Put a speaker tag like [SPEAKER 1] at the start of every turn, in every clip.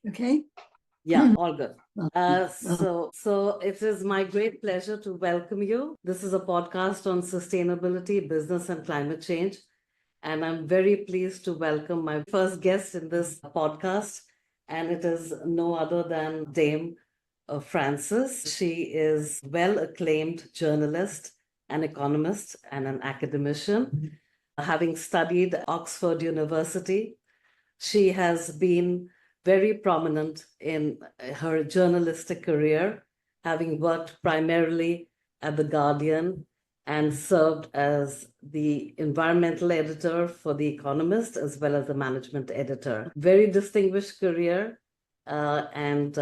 [SPEAKER 1] Okay.
[SPEAKER 2] Yeah, all good. So it is my great pleasure to welcome you. This is a podcast on sustainability, business, and climate change. And I'm very pleased to welcome my first guest in this podcast. And it is no other than Dame Frances. She is well-acclaimed journalist, an economist, and an academician. Having studied at Oxford University, she has been very prominent in her journalistic career, having worked primarily at The Guardian and served as the environmental editor for The Economist, as well as the management editor. Very distinguished career, and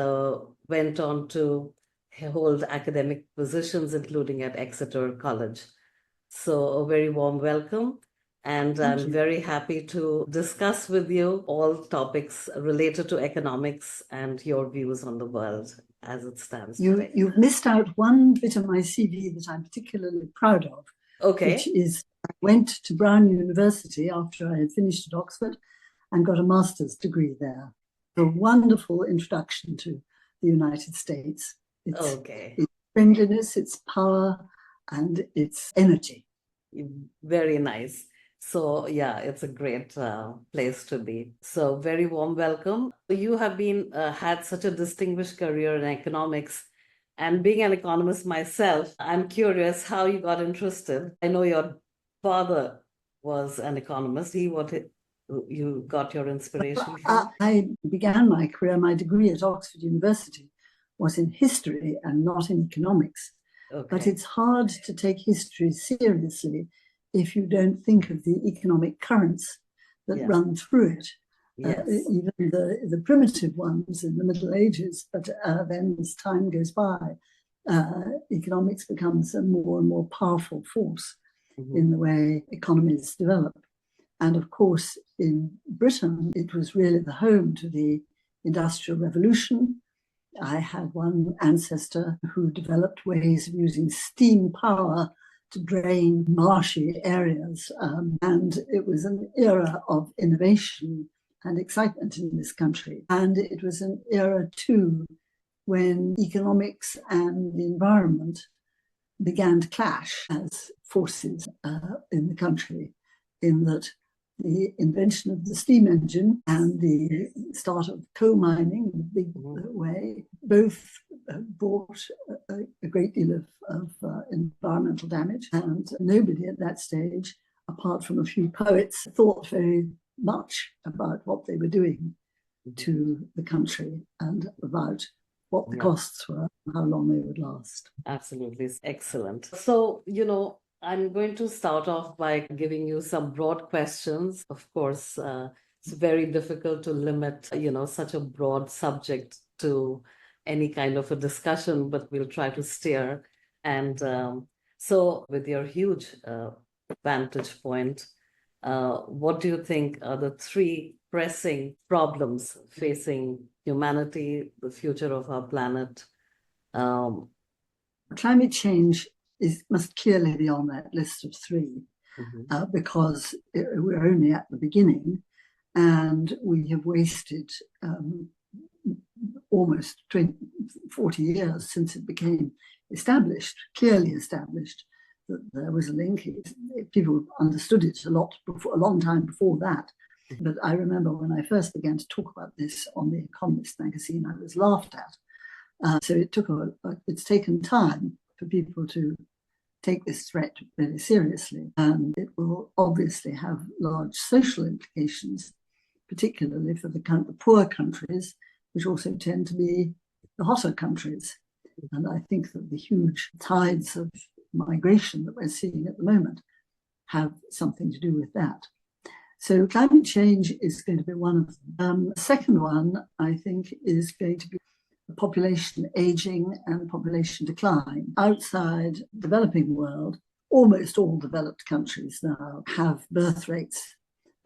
[SPEAKER 2] went on to hold academic positions, including at Exeter College. So a very warm welcome. And I'm very happy to discuss with you all topics related to economics and your views on the world as it stands today.
[SPEAKER 1] You've missed out one bit of my CV that I'm particularly proud of, which is I went to Brown University after I had finished at Oxford and got a master's degree there. A wonderful introduction to the United States. Its friendliness, its power, and its energy.
[SPEAKER 2] Very nice. So yeah, it's a great place to be. So very warm welcome. You have been had such a distinguished career in economics, and being an economist myself, I'm curious how you got interested. I know your father was an economist. You got your inspiration from?
[SPEAKER 1] I began my career, my degree at Oxford University was in history and not in economics. But it's hard to take history seriously if you don't think of the economic currents that run through it. Even the primitive ones in the Middle Ages, but then as time goes by, economics becomes a more and more powerful force in the way economies develop. And of course, in Britain, it was really the home to the Industrial Revolution. I had one ancestor who developed ways of using steam power to drain marshy areas. And it was an era of innovation and excitement in this country. And it was an era, too, when economics and the environment began to clash as forces in the country, in that the invention of the steam engine and the start of coal mining in a big way both brought a great deal of environmental damage. And nobody at that stage, apart from a few poets, thought very much about what they were doing to the country and about what the costs were and how long they would last.
[SPEAKER 2] Absolutely. Excellent. So, I'm going to start off by giving you some broad questions. Of course, it's very difficult to limit, such a broad subject to any kind of a discussion, but we'll try to steer. And so with your huge vantage point, what do you think are the three pressing problems facing humanity, the future of our planet?
[SPEAKER 1] Climate change must clearly be on that list of three, because we're only at the beginning and we have wasted almost 40 years since it became clearly established that there was a link. People understood it a long time before that. But I remember when I first began to talk about this on the Economist magazine, I was laughed at. So it's taken time for people to take this threat very seriously. And it will obviously have large social implications, particularly for the poor countries, which also tend to be the hotter countries. And I think that the huge tides of migration that we're seeing at the moment have something to do with that. So climate change is going to be one of them. The second one, I think, is going to be the population aging and population decline. Outside the developing world, almost all developed countries now have birth rates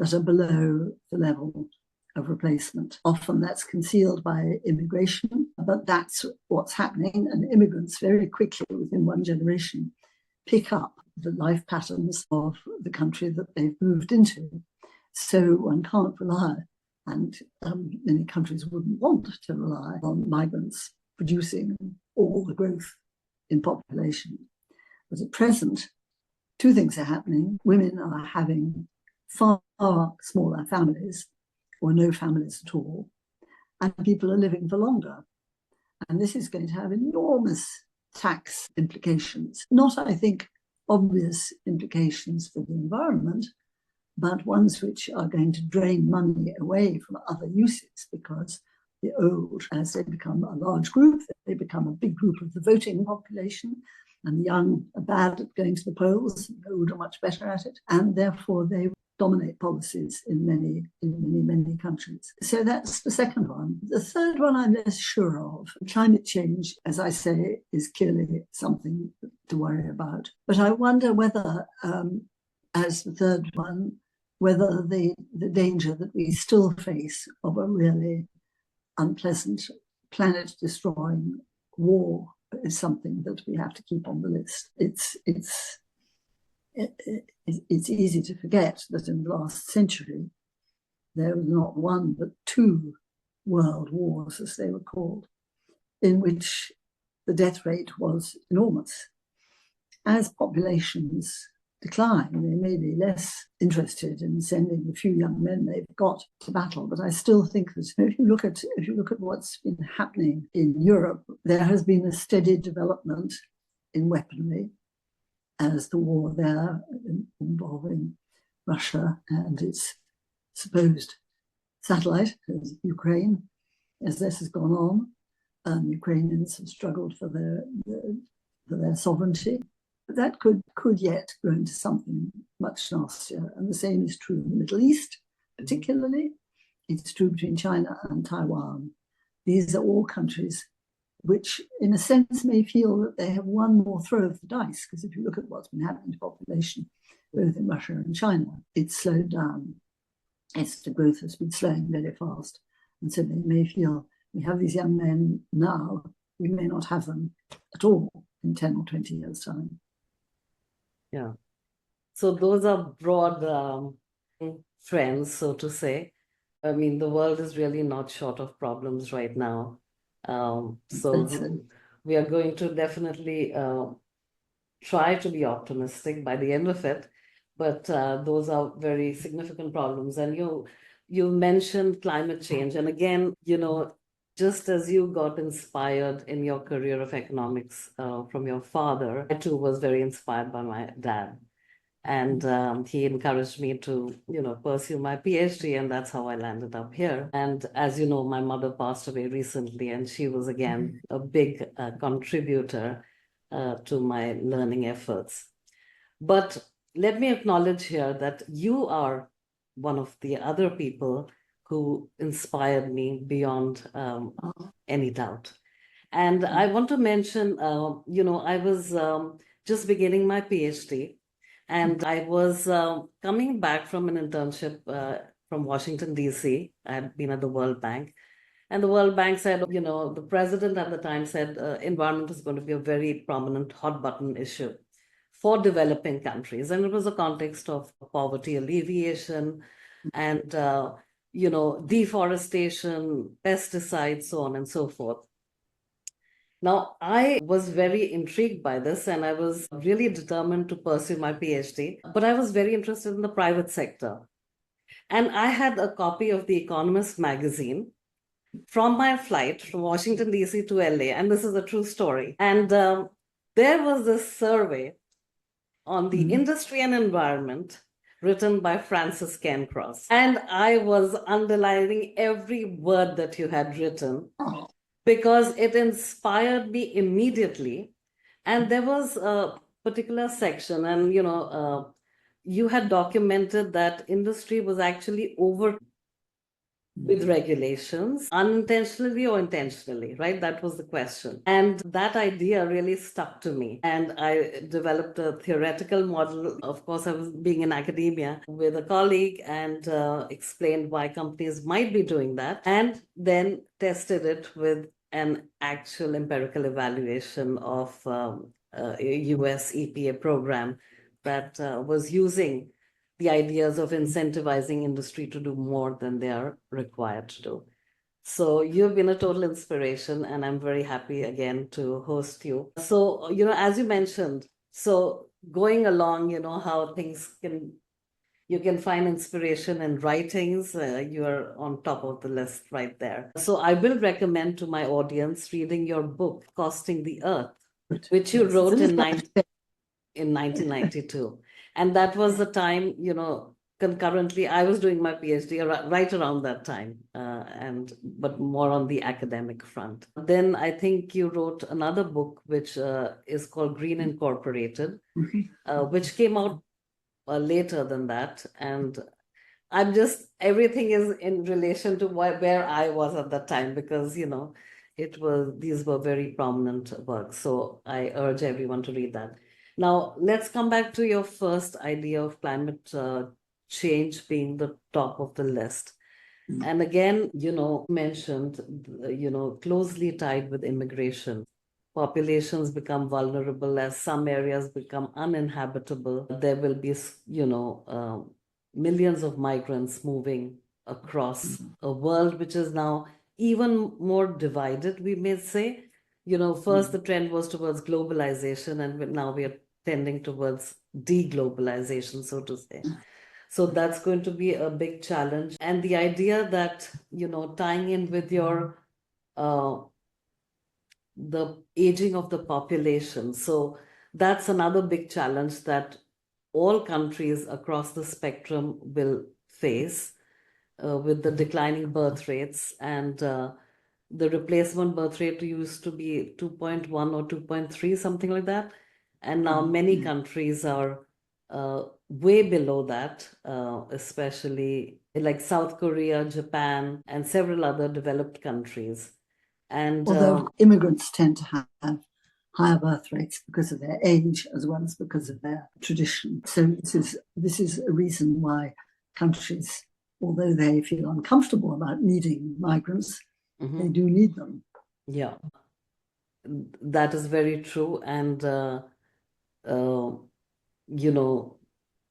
[SPEAKER 1] that are below the level of replacement. Often that's concealed by immigration, but that's what's happening. And immigrants very quickly, within one generation, pick up the life patterns of the country that they've moved into. So one can't rely And many countries wouldn't want to rely on migrants producing all the growth in population. But at present, two things are happening. Women are having far smaller families or no families at all, and people are living for longer. And this is going to have enormous tax implications. Not, I think, obvious implications for the environment, but ones which are going to drain money away from other uses, because the old, as they become a large group, they become a big group of the voting population, and the young are bad at going to the polls, and the old are much better at it, and therefore they dominate policies in many countries. So that's the second one. The third one I'm less sure of. Climate change, as I say, is clearly something to worry about. But I wonder whether, as the third one, whether the danger that we still face of a really unpleasant, planet-destroying war is something that we have to keep on the list. It's easy to forget that in the last century, there was not one but two world wars, as they were called, in which the death rate was enormous. As populations decline, they may be less interested in sending the few young men they've got to battle. But I still think that if you look at what's been happening in Europe, there has been a steady development in weaponry as the war there involving Russia and its supposed satellite, Ukraine, as this has gone on, Ukrainians have struggled for their sovereignty. That could yet grow into something much nastier. And the same is true in the Middle East, particularly. It's true between China and Taiwan. These are all countries which, in a sense, may feel that they have one more throw of the dice, because if you look at what's been happening to population, both in Russia and China, it's slowed down. The growth has been slowing very fast. And so they may feel, we have these young men now, we may not have them at all in 10 or 20 years' time.
[SPEAKER 2] Yeah. So those are broad trends, so to say. I mean, the world is really not short of problems right now. So we are going to definitely try to be optimistic by the end of it. But those are very significant problems. And you mentioned climate change. And again, just as you got inspired in your career of economics from your father, I too was very inspired by my dad. And he encouraged me to, pursue my PhD, and that's how I landed up here. And as you know, my mother passed away recently, and she was, again, a big contributor to my learning efforts. But let me acknowledge here that you are one of the other people who inspired me beyond any doubt. And I want to mention, I was just beginning my PhD, and I was coming back from an internship from Washington, D.C. I had been at the World Bank. And the World Bank said, the president at the time said environment is going to be a very prominent hot button issue for developing countries. And it was a context of poverty alleviation and, deforestation, pesticides, so on and so forth. Now, I was very intrigued by this, and I was really determined to pursue my PhD, but I was very interested in the private sector. And I had a copy of the Economist magazine from my flight from Washington, D.C. to LA, and this is a true story. And there was this survey on the industry and environment written by Francis Cairncross. And I was underlining every word that you had written because it inspired me immediately. And there was a particular section, and you had documented that industry was actually over with regulations, unintentionally or intentionally, right? That was the question. And that idea really stuck to me. And I developed a theoretical model. Of course, I was being in academia with a colleague and explained why companies might be doing that, and then tested it with an actual empirical evaluation of a US EPA program that was using the ideas of incentivizing industry to do more than they are required to do. So you've been a total inspiration, and I'm very happy again to host you. So, as you mentioned, so going along, how you can find inspiration in writings. You are on top of the list right there. So I will recommend to my audience reading your book, Costing the Earth, which you wrote in 1992. And that was the time, concurrently, I was doing my PhD right around that time, but more on the academic front. Then I think you wrote another book, which is called Green Incorporated, which came out later than that. And everything is in relation to where I was at that time, because, these were very prominent works. So I urge everyone to read that. Now, let's come back to your first idea of climate change being the top of the list. And again, mentioned, closely tied with immigration. Populations become vulnerable as some areas become uninhabitable. There will be, millions of migrants moving across a world which is now even more divided, we may say. First the trend was towards globalization, and now we are tending towards deglobalization, so to say. So that's going to be a big challenge. And the idea that, tying in with your the aging of the population. So that's another big challenge that all countries across the spectrum will face with the declining birth rates. And the replacement birth rate used to be 2.1 or 2.3, something like that. And now many countries are way below that, especially like South Korea, Japan, and several other developed countries. And
[SPEAKER 1] although immigrants tend to have higher birth rates because of their age as well as because of their tradition. So this is a reason why countries, although they feel uncomfortable about needing migrants, they do need them.
[SPEAKER 2] Yeah, that is very true. And,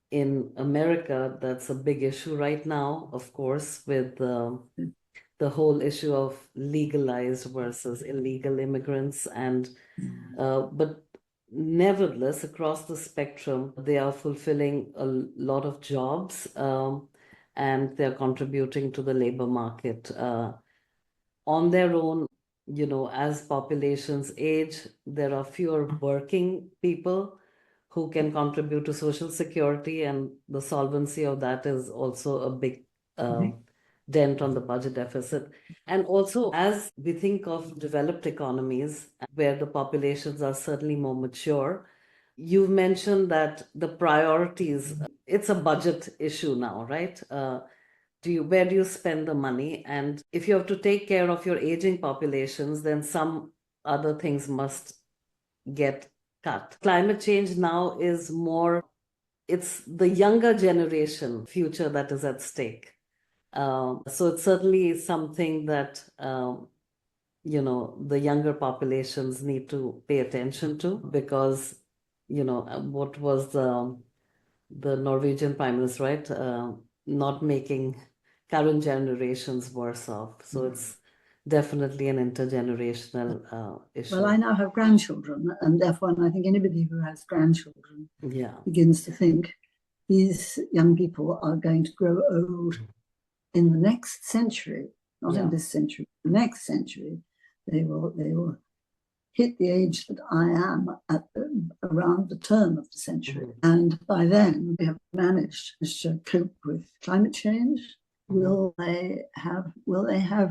[SPEAKER 2] in America, that's a big issue right now, of course, with the whole issue of legalized versus illegal immigrants. And but nevertheless, across the spectrum, they are fulfilling a lot of jobs, and they're contributing to the labor market on their own. As populations age, there are fewer working people who can contribute to social security, and the solvency of that is also a big dent on the budget deficit. And also, as we think of developed economies where the populations are certainly more mature, you've mentioned that the priorities, it's a budget issue now, right? Where do you spend the money? And if you have to take care of your aging populations, then some other things must get cut. Climate change now is more, it's the younger generation future that is at stake. So it's certainly something that, the younger populations need to pay attention to, because, what was the Norwegian Prime Minister, right? Not making current generations worse off. So it's definitely an intergenerational issue.
[SPEAKER 1] Well, I now have grandchildren, and therefore, I think anybody who has grandchildren begins to think these young people are going to grow old in the next century, not in this century, the next century. They will hit the age that I am at around the turn of the century. And by then, we have managed to cope with climate change. Will they have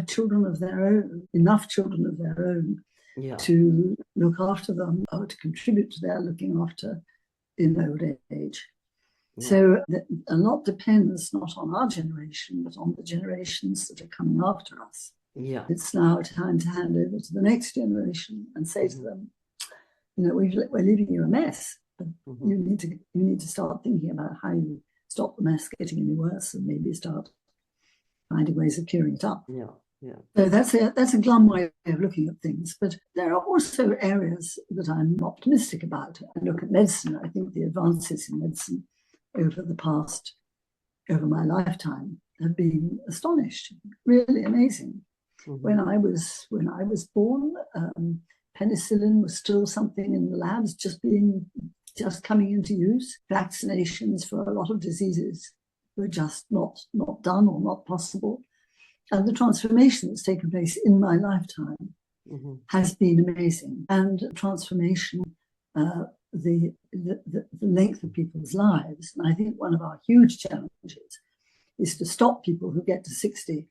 [SPEAKER 1] children of their own, enough children of their own to look after them or to contribute to their looking after in old age? So a lot depends not on our generation, but on the generations that are coming after us. It's now time to hand over to the next generation and say to them, we're leaving you a mess, but you need to start thinking about how you stop the mess getting any worse, and maybe start finding ways of curing it up. So that's a glum way of looking at things. But there are also areas that I'm optimistic about. I look at medicine. I think the advances in medicine over the past over my lifetime have been astonished, really amazing. When I was born, penicillin was still something in the labs, just coming into use. Vaccinations for a lot of diseases were just not done or not possible. And the transformation that's taken place in my lifetime has been amazing. And transformation, the length of people's lives. And I think one of our huge challenges is to stop people who get to 60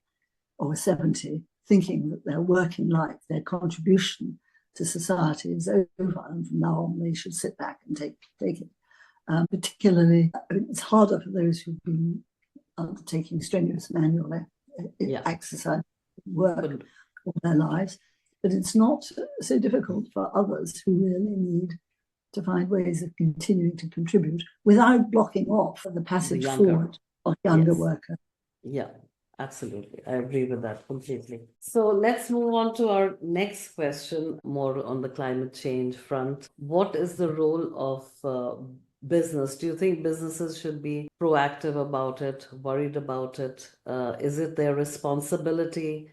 [SPEAKER 1] or 70 thinking that their working life, their contribution to society is over, and from now on they should sit back and take it. Particularly, it's harder for those who've been undertaking strenuous manual exercise work all their lives, but it's not so difficult for others who really need to find ways of continuing to contribute without blocking off the passage forward of younger workers.
[SPEAKER 2] Yeah, absolutely. I agree with that completely. So let's move on to our next question, more on the climate change front. What is the role of business? Do you think businesses should be proactive about it, worried about it? Is it their responsibility,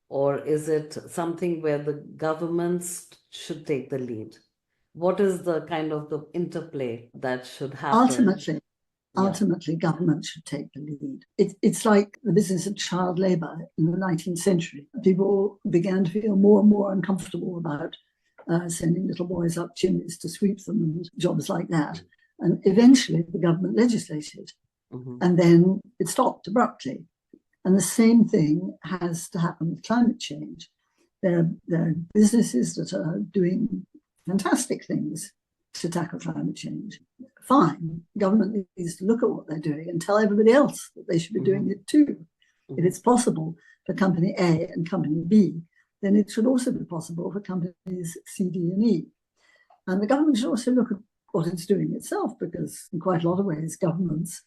[SPEAKER 2] or is it something where the governments should take the lead? What is the kind of the interplay that should happen?
[SPEAKER 1] Ultimately, government should take the lead. It's like the business of child labour in the 19th century. People began to feel more and more uncomfortable about sending little boys up chimneys to sweep them and jobs like that. And eventually the government legislated, and then it stopped abruptly. And the same thing has to happen with climate change. There are businesses that are doing fantastic things to tackle climate change. Fine, government needs to look at what they're doing and tell everybody else that they should be doing it too. If it's possible for company A and company B, then it should also be possible for companies C, D, and E. And the government should also look at what it's doing itself, because in quite a lot of ways, governments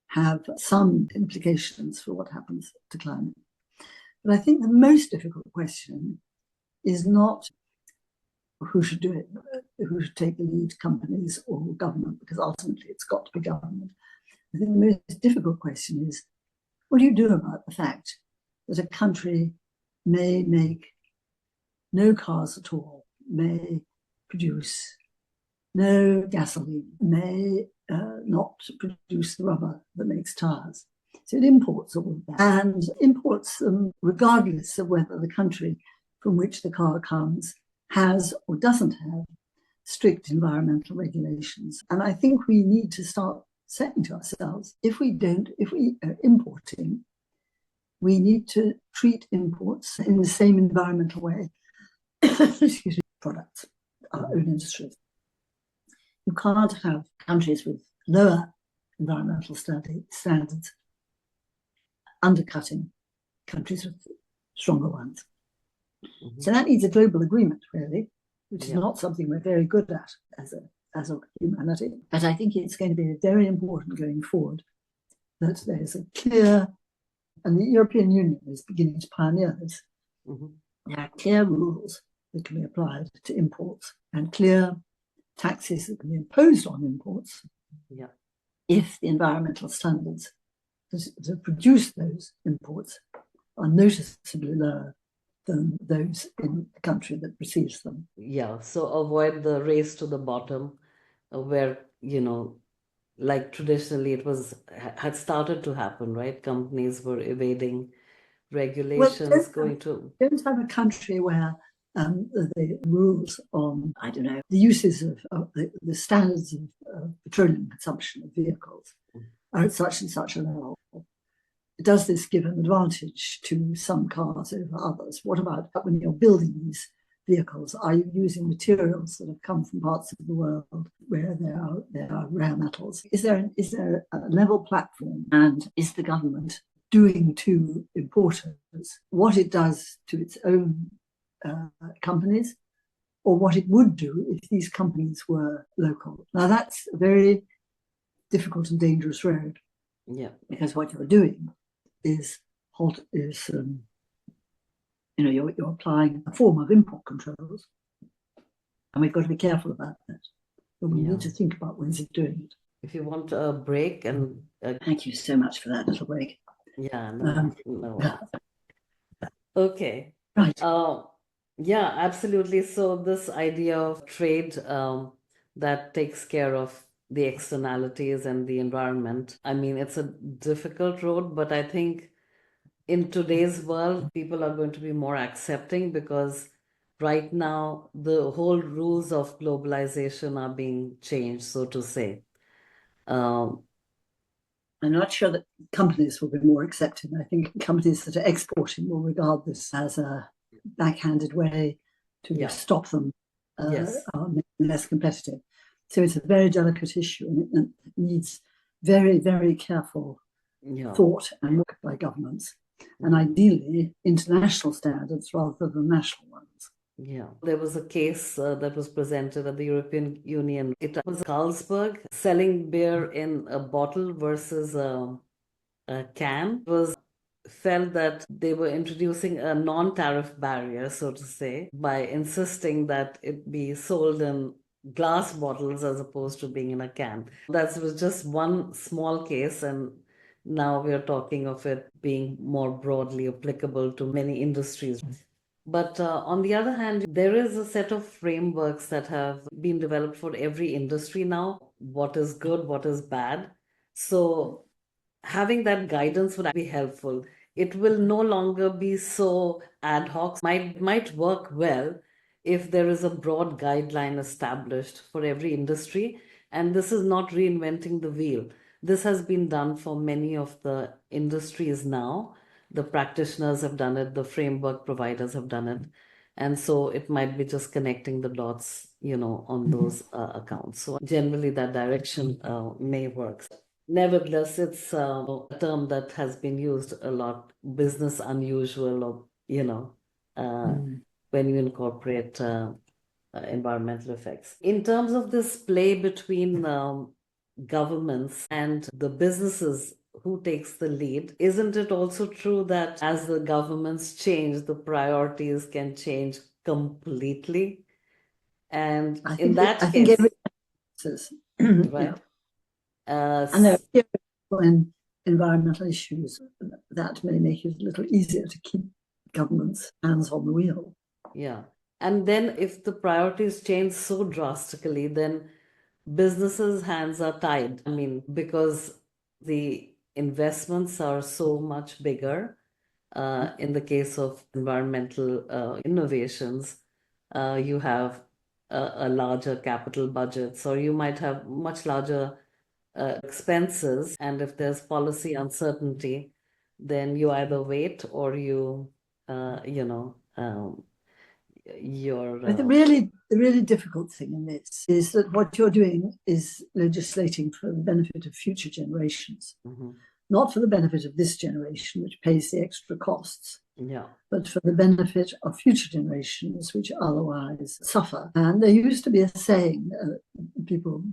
[SPEAKER 1] have some implications for what happens to climate. But I think the most difficult question is not who should do it, who should take the lead, companies or government, because ultimately it's got to be government. I think the most difficult question is, what do you do about the fact that a country may make no cars at all, may produce no gasoline, may not produce the rubber that makes tires? So it imports all of that, and imports them regardless of whether the country from which the car comes has or doesn't have strict environmental regulations. And I think we need to start saying to ourselves, if we are importing, we need to treat imports in the same environmental way, products, our own industries. You can't have countries with lower environmental standards undercutting countries with stronger ones. So that needs a global agreement, really, which is not something we're very good at as a humanity. But I think it's going to be very important going forward that there's a clear, and the European Union is beginning to pioneer this, there are clear rules that can be applied to imports and clear taxes that can be imposed on imports if the environmental standards to produce those imports are noticeably lower than those in the country that receives them.
[SPEAKER 2] Yeah, so avoid the race to the bottom where, like traditionally it had started to happen, right? Companies were evading regulations,
[SPEAKER 1] Don't have a country where the rules on, the uses of the standards of petroleum consumption of vehicles are at such and such a level. Does this give an advantage to some cars over others? What about when you're building these vehicles? Are you using materials that have come from parts of the world where there are rare metals? Is there a level platform? And is the government doing to importers what it does to its own companies, or what it would do if these companies were local? Now that's a very difficult and dangerous road.
[SPEAKER 2] Yeah,
[SPEAKER 1] because what you're doing is you're applying a form of import controls, and we've got to be careful about that. But we need to think about ways of doing it.
[SPEAKER 2] if you want a break and
[SPEAKER 1] thank you so much for that little break.
[SPEAKER 2] Yeah, no. Okay.
[SPEAKER 1] Right.
[SPEAKER 2] Yeah, absolutely. So this idea of trade that takes care of the externalities and the environment, I mean, it's a difficult road, but I think in today's world, people are going to be more accepting because right now the whole rules of globalization are being changed, so to say.
[SPEAKER 1] I'm not sure that companies will be more accepting. I think companies that are exporting will regard this as a backhanded way to stop them less competitive. So it's a very delicate issue, and it needs very, very careful thought and work by governments, and ideally international standards rather than national ones.
[SPEAKER 2] Yeah, there was a case that was presented at the European Union. It was Carlsberg selling beer in a bottle versus a can. It was felt that they were introducing a non-tariff barrier, so to say, by insisting that it be sold in glass bottles as opposed to being in a can. That was just one small case, and now we are talking of it being more broadly applicable to many industries. But on the other hand, there is a set of frameworks that have been developed for every industry now. What is good, what is bad. So having that guidance would be helpful. It will no longer be so ad hoc. Might work well if there is a broad guideline established for every industry. And this is not reinventing the wheel. This has been done for many of the industries now. The practitioners have done it, the framework providers have done it. And so it might be just connecting the dots, on those accounts. So generally that direction may work. Nevertheless, it's a term that has been used a lot, business unusual, or, when you incorporate environmental effects. In terms of this play between governments and the businesses, who takes the lead, isn't it also true that as the governments change, the priorities can change completely? And
[SPEAKER 1] I
[SPEAKER 2] in
[SPEAKER 1] think
[SPEAKER 2] that
[SPEAKER 1] I
[SPEAKER 2] case,
[SPEAKER 1] think every
[SPEAKER 2] right?
[SPEAKER 1] And there are environmental issues that may make it a little easier to keep government's hands on the wheel.
[SPEAKER 2] Yeah. And then if the priorities change so drastically, then businesses' hands are tied. I mean, because the investments are so much bigger. In the case of environmental innovations, you have a larger capital budgets, or you might have much larger expenses. And if there's policy uncertainty, then you either wait or you,
[SPEAKER 1] But the really difficult thing in this is that what you're doing is legislating for the benefit of future generations, not for the benefit of this generation, which pays the extra costs, but for the benefit of future generations, which otherwise suffer. And there used to be a saying, people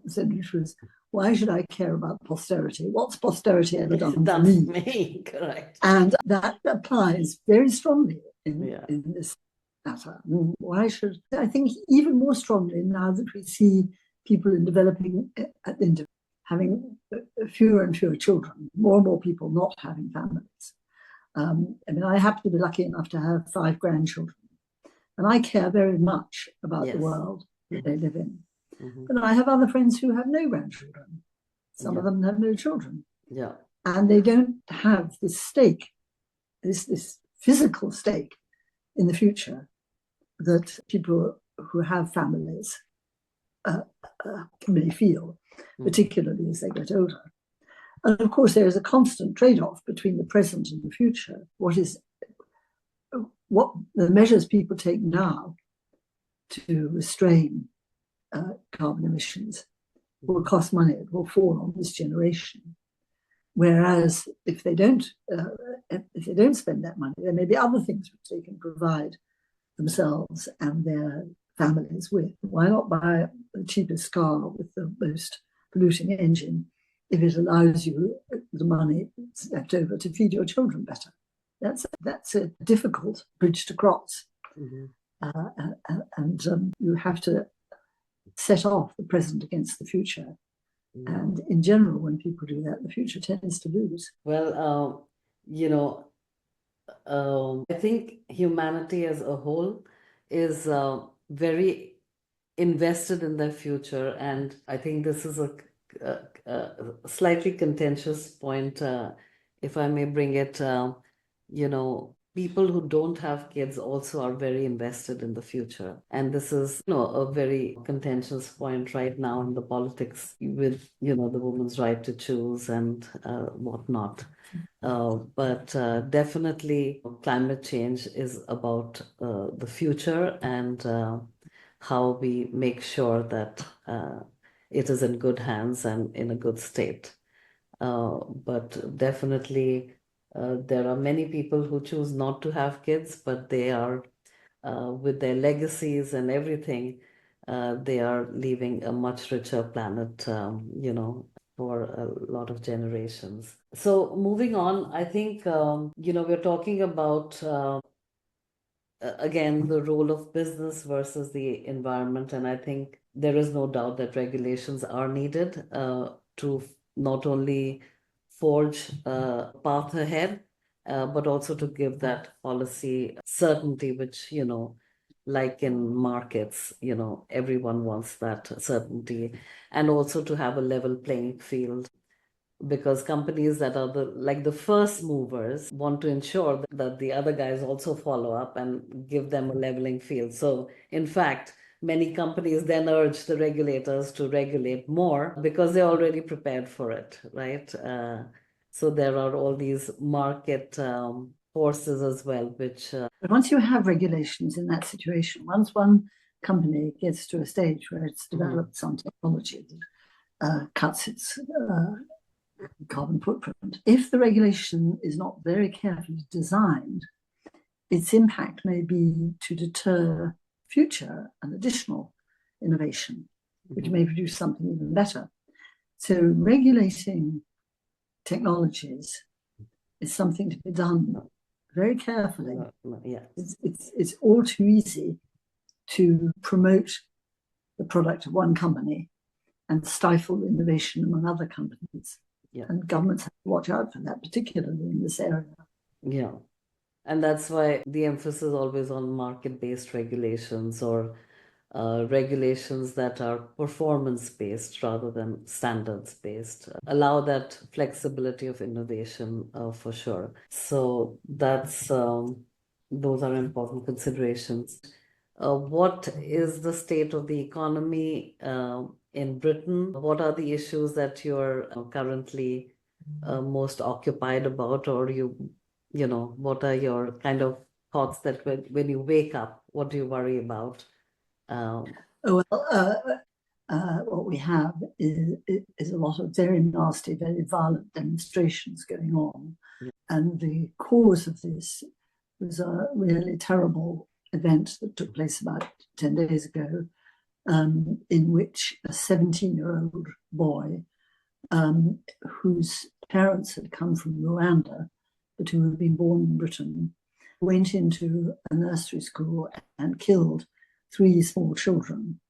[SPEAKER 1] said, which was, why should I care about posterity? What's posterity ever done for me?
[SPEAKER 2] Correct.
[SPEAKER 1] And that applies very strongly in this matter. Why should I think even more strongly now that we see people in developing having fewer and fewer children, more and more people not having families. I mean, I happen to be lucky enough to have 5 grandchildren, and I care very much about the world that they live in. But I have other friends who have no grandchildren. Some of them have no children. And they don't have this stake, this physical stake in the future that people who have families may feel, particularly as they get older. And of course, there is a constant trade-off between the present and the future. What the measures people take now to restrain carbon emissions will cost money. It will fall on this generation. Whereas if they don't spend that money, there may be other things which they can provide themselves and their families with. Why not buy the cheapest car with the most polluting engine if it allows you the money left over to feed your children better? That's a difficult bridge to cross. And you have to set off the present against the future And in general, when people do that, the future tends to lose.
[SPEAKER 2] Well, I think humanity as a whole is very invested in their future, and I think this is a slightly contentious point, if I may bring it. People who don't have kids also are very invested in the future, and this is, a very contentious point right now in the politics with, the woman's right to choose and whatnot. But definitely, climate change is about the future and how we make sure that it is in good hands and in a good state. But definitely, there are many people who choose not to have kids, but they are, with their legacies and everything, they are leaving a much richer planet, for a lot of generations. So moving on, I think, we're talking about, again, the role of business versus the environment. And I think there is no doubt that regulations are needed to not only forge a path ahead, but also to give that policy certainty, which, like in markets, everyone wants that certainty, and also to have a level playing field, because companies that are the first movers want to ensure that the other guys also follow up and give them a leveling field. So in fact, many companies then urge the regulators to regulate more because they're already prepared for it, right? So there are all these market forces as well, which...
[SPEAKER 1] But once you have regulations in that situation, once one company gets to a stage where it's developed some technology that cuts its carbon footprint, if the regulation is not very carefully designed, its impact may be to deter future and additional innovation, which may produce something even better. So regulating technologies is something to be done very carefully. It's all too easy to promote the product of one company and stifle innovation among other companies. Yeah. And governments have to watch out for that, particularly in this area.
[SPEAKER 2] Yeah. And that's why the emphasis is always on market-based regulations, or regulations that are performance-based rather than standards-based. Allow that flexibility of innovation for sure. So that's those are important considerations. What is the state of the economy in Britain? What are the issues that you're currently most occupied about, or what are your kind of thoughts that when you wake up, what do you worry about?
[SPEAKER 1] What we have is a lot of very nasty, very violent demonstrations going on. Yeah. And the cause of this was a really terrible event that took place about 10 days ago, in which a 17-year-old boy, whose parents had come from Rwanda, but who had been born in Britain, went into a nursery school and killed 3 small children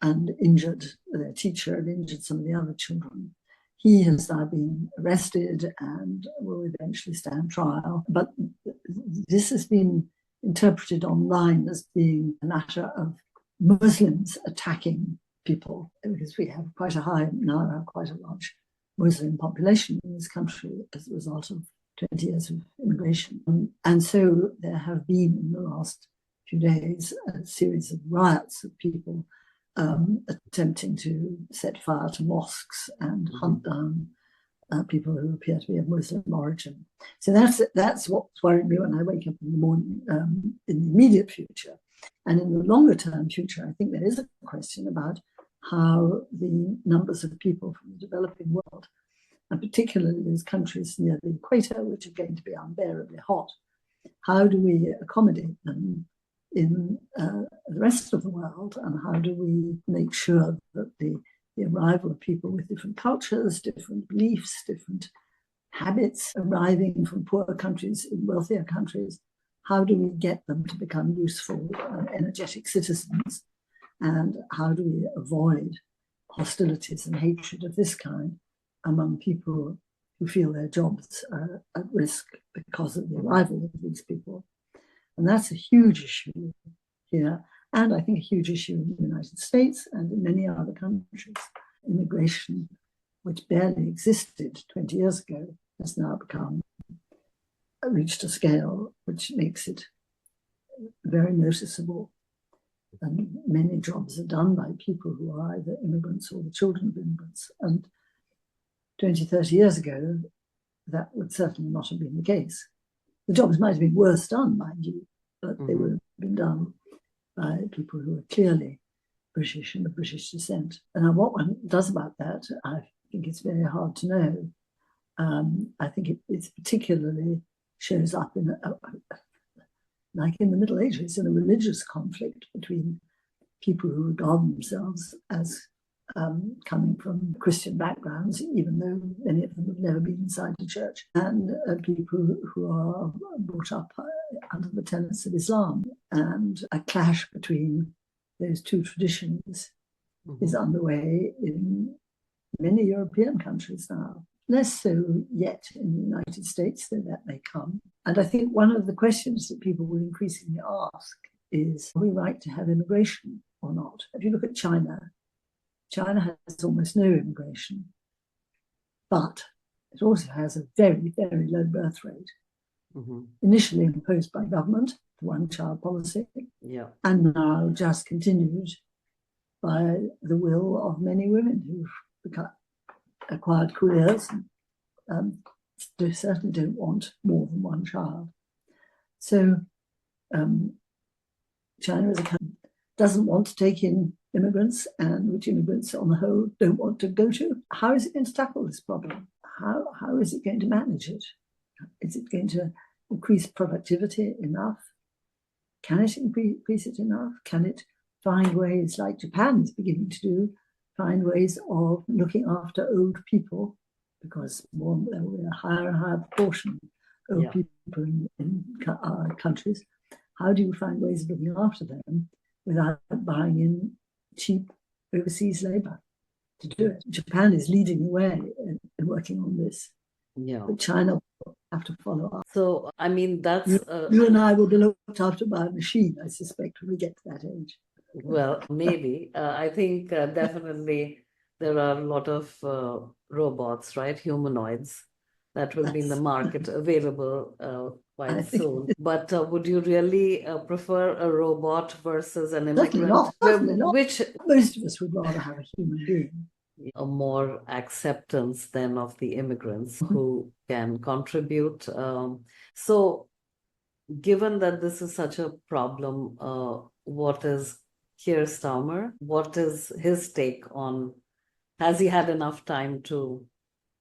[SPEAKER 1] and injured their teacher and injured some of the other children. He has now been arrested and will eventually stand trial. But this has been interpreted online as being a matter of Muslims attacking people, because we have quite a large Muslim population in this country as a result of 20 years of immigration. And so there have been, in the last few days, a series of riots of people attempting to set fire to mosques and hunt down people who appear to be of Muslim origin. So that's what's worrying me when I wake up in the morning, in the immediate future. And in the longer term future, I think there is a question about how the numbers of people from the developing world, and particularly those countries near the equator, which are going to be unbearably hot, how do we accommodate them in the rest of the world, and how do we make sure that the arrival of people with different cultures, different beliefs, different habits arriving from poorer countries in wealthier countries, how do we get them to become useful and energetic citizens, and how do we avoid hostilities and hatred of this kind among people who feel their jobs are at risk because of the arrival of these people. And that's a huge issue here, and I think a huge issue in the United States and in many other countries. Immigration, which barely existed 20 years ago, has now reached a scale which makes it very noticeable. And many jobs are done by people who are either immigrants or the children of immigrants. And 20, 30 years ago, that would certainly not have been the case. The jobs might have been worse done, mind you, but they would have been done by people who are clearly British and of British descent. And what one does about that, I think it's very hard to know. I think it's particularly shows up in like in the Middle Ages, in a religious conflict between people who regard themselves as coming from Christian backgrounds, even though many of them have never been inside the church, and people who are brought up under the tenets of Islam. And a clash between those two traditions is underway in many European countries now. Less so yet in the United States, though that may come. And I think one of the questions that people will increasingly ask is, are we right to have immigration or not? If you look at China, China has almost no immigration, but it also has a very, very low birth rate, initially imposed by government, the one-child policy, and now just continued by the will of many women who've acquired careers and they certainly don't want more than one child. So China as a country doesn't want to take in immigrants, and which immigrants on the whole don't want to go to. How is it going to tackle this problem? How is it going to manage it? Is it going to increase productivity enough? Can it increase it enough? Can it find ways, like Japan is beginning to do, find ways of looking after old people, because there will be a higher and higher proportion of old people in our countries. How do you find ways of looking after them without buying in cheap overseas labour to do it? Japan is leading the way in working on this. But China will have to follow up.
[SPEAKER 2] So, I mean, that's...
[SPEAKER 1] You and I will be looked after by a machine, I suspect, when we get to that age.
[SPEAKER 2] Well, maybe. I think definitely there are a lot of robots, right? Humanoids that will be in the market available quite soon. But would you really prefer a robot versus an immigrant?
[SPEAKER 1] Certainly not. Which most of us would rather have a human being.
[SPEAKER 2] A more acceptance then of the immigrants who can contribute. So given that this is such a problem, what is Keir Starmer? What is his take on, has he had enough time to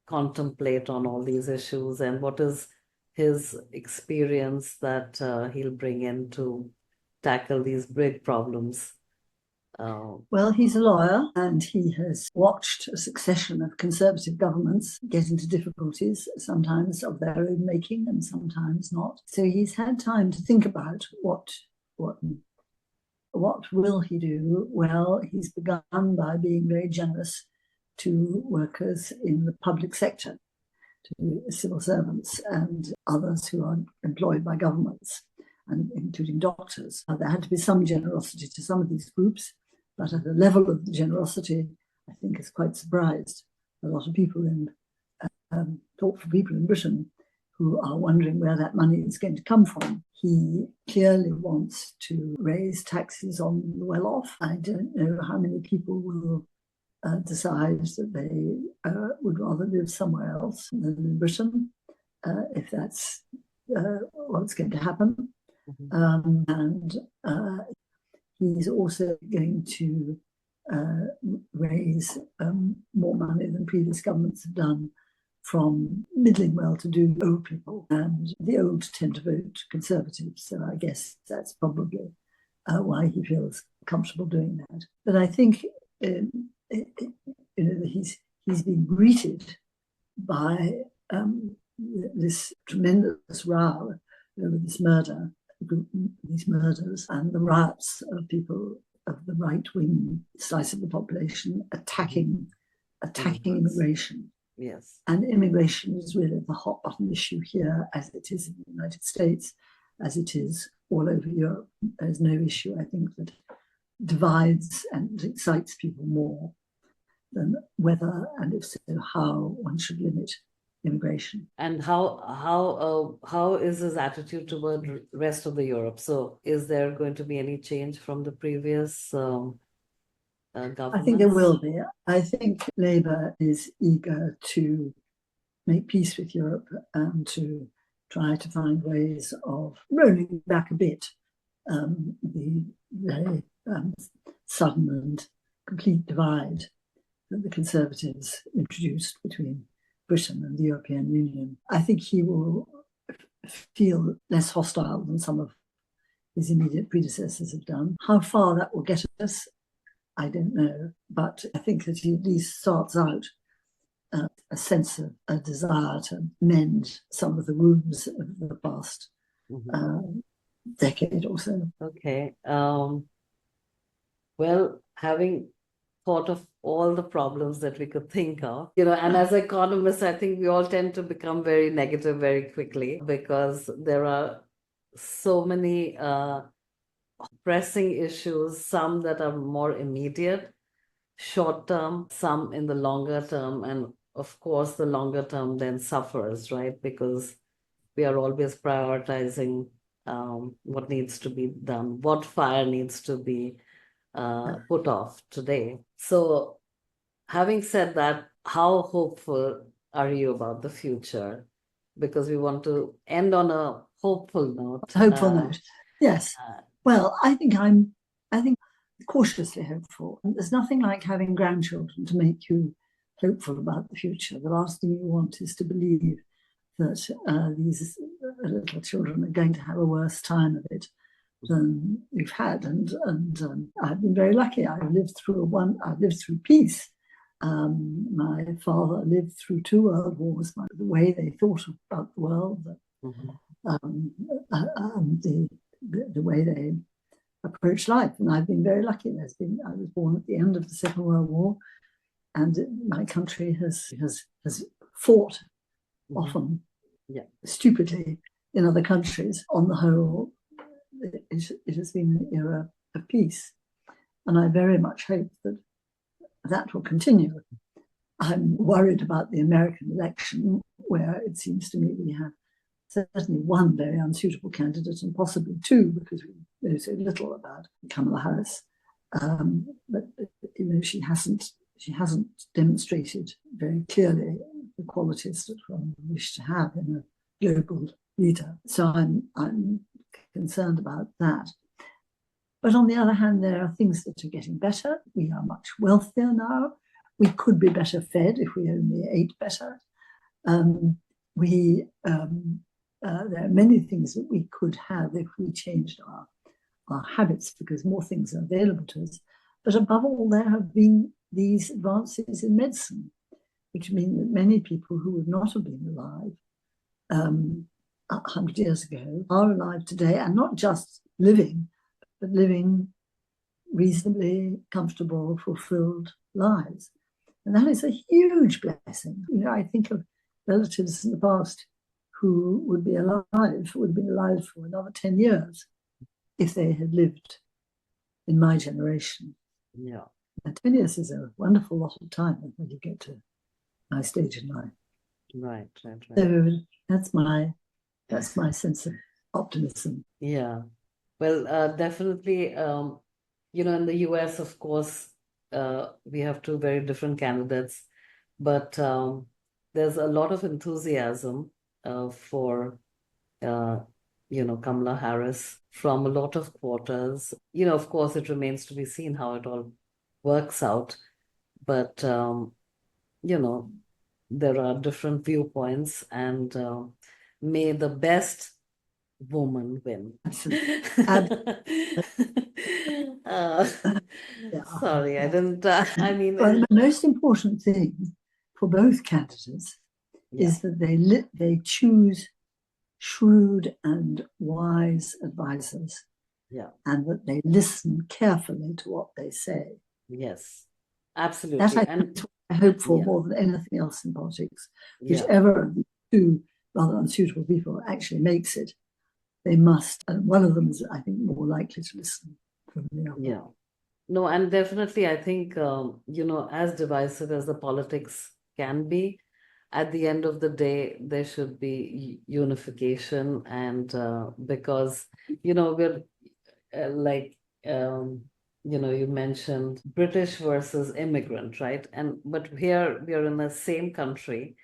[SPEAKER 2] contemplate on all these issues, and what is his experience that he'll bring in to tackle these big problems?
[SPEAKER 1] Well, he's a lawyer, and he has watched a succession of Conservative governments get into difficulties, sometimes of their own making and sometimes not. So he's had time to think about what will he do. Well, he's begun by being very generous to workers in the public sector, to civil servants and others who are employed by governments, and including doctors. There had to be some generosity to some of these groups, but at the level of the generosity, I think has quite surprised a lot of people thoughtful people in Britain who are wondering where that money is going to come from. He clearly wants to raise taxes on the well-off. I don't know how many people will decide that they would rather live somewhere else than in Britain, if that's what's going to happen. And he's also going to raise more money than previous governments have done from middling well-to-do old people, and the old tend to vote Conservative, so I guess that's probably why he feels comfortable doing that. But I think he's been greeted by this tremendous row over these murders and the riots of people of the right-wing slice of the population attacking immigration.
[SPEAKER 2] Yes.
[SPEAKER 1] And immigration is really the hot button issue here, as it is in the United States, as it is all over Europe. There's no issue, I think, that divides and excites people more than whether, and if so, how one should limit immigration.
[SPEAKER 2] And how is his attitude toward rest of the Europe? So is there going to be any change from the previous government?
[SPEAKER 1] I think there will be. I think Labour is eager to make peace with Europe and to try to find ways of rolling back a bit the very sudden and complete divide that the Conservatives introduced between Britain and the European Union. I think he will feel less hostile than some of his immediate predecessors have done. How far that will get us, I don't know, but I think that he at least starts out a sense of a desire to mend some of the wounds of the past decade or so.
[SPEAKER 2] Okay. Well, having thought of all the problems that we could think of, and as economists, I think we all tend to become very negative very quickly because there are so many pressing issues, some that are more immediate, short term, some in the longer term, and of course the longer term then suffers, right? Because we are always prioritizing what needs to be done, what fire needs to be put off today. So having said that, how hopeful are you about the future? Because we want to end on a hopeful note.
[SPEAKER 1] Hopeful note, yes. Well, I think cautiously hopeful. There's nothing like having grandchildren to make you hopeful about the future. The last thing you want is to believe that these little children are going to have a worse time of it than you've had. And I've been very lucky. I've lived through peace. My father lived through 2 world wars. The way they thought about the world, the way they approach life. And I've been very lucky. I was born at the end of the Second World War, and my country has fought often stupidly in other countries. On the whole, it has been an era of peace. And I very much hope that will continue. I'm worried about the American election, where it seems to me we have certainly one very unsuitable candidate and possibly 2, because we know so little about Kamala Harris. But she hasn't demonstrated very clearly the qualities that one wish to have in a global leader. So I'm concerned about that. But on the other hand, there are things that are getting better. We are much wealthier now. We could be better fed if we only ate better. There are many things that we could have if we changed our habits, because more things are available to us. But above all, there have been these advances in medicine, which mean that many people who would not have been alive 100 years ago are alive today, and not just living, but living reasonably comfortable, fulfilled lives. And that is a huge blessing. I think of relatives in the past who would have been alive for another 10 years if they had lived in my generation.
[SPEAKER 2] Yeah.
[SPEAKER 1] And 10 years is a wonderful lot of time when you get to my stage in life.
[SPEAKER 2] Right.
[SPEAKER 1] So that's my sense of optimism.
[SPEAKER 2] Yeah. Well, definitely, in the US, of course, we have 2 very different candidates, but there's a lot of enthusiasm for, Kamala Harris from a lot of quarters. Of course, it remains to be seen how it all works out, but, there are different viewpoints, and may the best woman win. Sorry, I didn't.
[SPEAKER 1] Well, the most important thing for both candidates is that they choose shrewd and wise advisors and that they listen carefully to what they say.
[SPEAKER 2] Yes, absolutely.
[SPEAKER 1] That's what I hope for more than anything else in politics. Whichever of the two rather unsuitable people actually makes it, they must. And one of them is, I think, more likely to listen from the other.
[SPEAKER 2] Yeah. No, and definitely, I think, as divisive as the politics can be, at the end of the day, there should be unification. And because, we're like, you mentioned British versus immigrant, right? But here we are in the same country,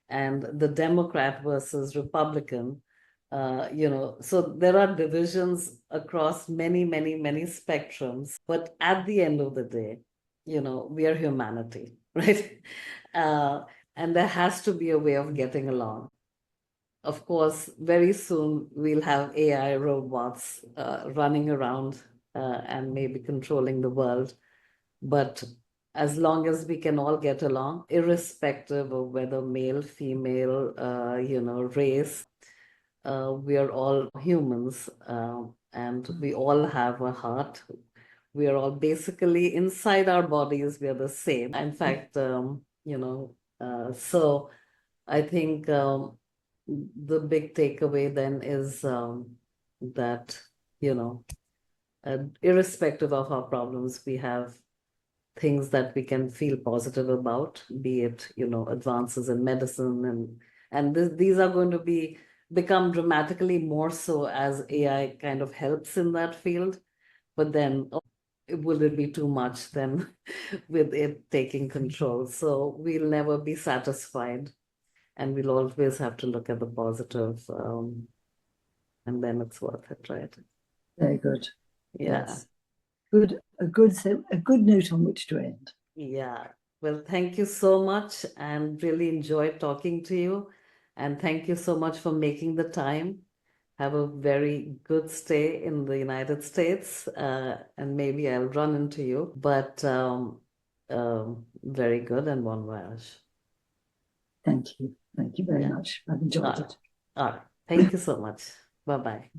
[SPEAKER 2] and the Democrat versus Republican, so there are divisions across many, many, many spectrums. But at the end of the day, we are humanity, right? And there has to be a way of getting along. Of course, very soon we'll have AI robots running around and maybe controlling the world. But as long as we can all get along, irrespective of whether male, female, race, we are all humans, and we all have a heart. We are all basically inside our bodies, we are the same. In fact, so I think the big takeaway then is that, irrespective of our problems, we have things that we can feel positive about, be it, advances in medicine, and these are going to become dramatically more so as AI kind of helps in that field. But then will it be too much then with it taking control? So we'll never be satisfied, and we'll always have to look at the positive, and then it's worth it, right?
[SPEAKER 1] Very good.
[SPEAKER 2] Yeah.
[SPEAKER 1] Yes. A good note on which to end.
[SPEAKER 2] Yeah. Well, thank you so much, and really enjoyed talking to you. And thank you so much for making the time. Have a very good stay in the United States, and maybe I'll run into you. But very good, and bon voyage.
[SPEAKER 1] Thank you. Thank you very much. I've enjoyed it.
[SPEAKER 2] All right. Thank you so much. Bye-bye.